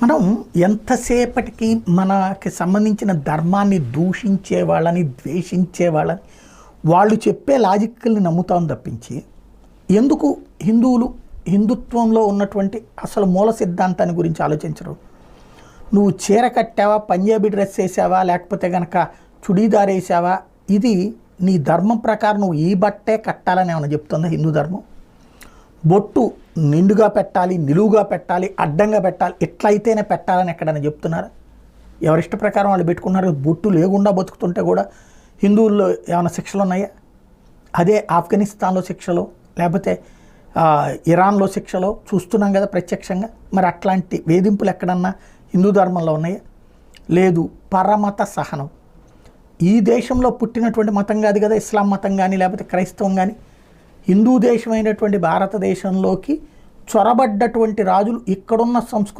మనం ఎంతసేపటికి మనకి సంబంధించిన ధర్మాన్ని దూషించే వాళ్ళని, ద్వేషించే వాళ్ళని, వాళ్ళు చెప్పే లాజిక్‌ని నమ్ముతాం తప్పించి, ఎందుకు హిందువులు హిందుత్వంలో ఉన్నటువంటి అసలు మూల సిద్ధాంతాన్ని గురించి ఆలోచించరు. నువ్వు చీర కట్టావా, పంజాబీ డ్రెస్ వేసావా, లేకపోతే గనక చుడీదార్ వేసావా, ఇది నీ ధర్మం ప్రకారం నువ్వు ఈ బట్టే కట్టాలని ఏమైనా చెప్తుందా హిందూ ధర్మం? బొట్టు నిండుగా పెట్టాలి, నిలువుగా పెట్టాలి, అడ్డంగా పెట్టాలి, ఎట్లయితేనే పెట్టాలని ఎక్కడైనా చెప్తున్నారు? ఎవరిష్ట ప్రకారం వాళ్ళు పెట్టుకున్నారు. బొట్టు లేకుండా బతుకుతుంటే కూడా హిందువుల్లో ఏమైనా శిక్షలు ఉన్నాయా? అదే ఆఫ్ఘనిస్తాన్లో శిక్షలు, లేకపోతే ఇరాన్లో శిక్షలో చూస్తున్నాం కదా ప్రత్యక్షంగా. మరి అట్లాంటి వేధింపులు ఎక్కడన్నా హిందూ ధర్మంలో ఉన్నాయా? లేదు. పరమత సహనం. ఈ దేశంలో పుట్టినటువంటి మతం కాదు కదా ఇస్లాం మతం కానీ, లేకపోతే క్రైస్తవం కానీ. హిందూ దేశమైనటువంటి భారతదేశంలోకి చొరబడ్డటువంటి రాజులు ఇక్కడున్న సంస్కృతి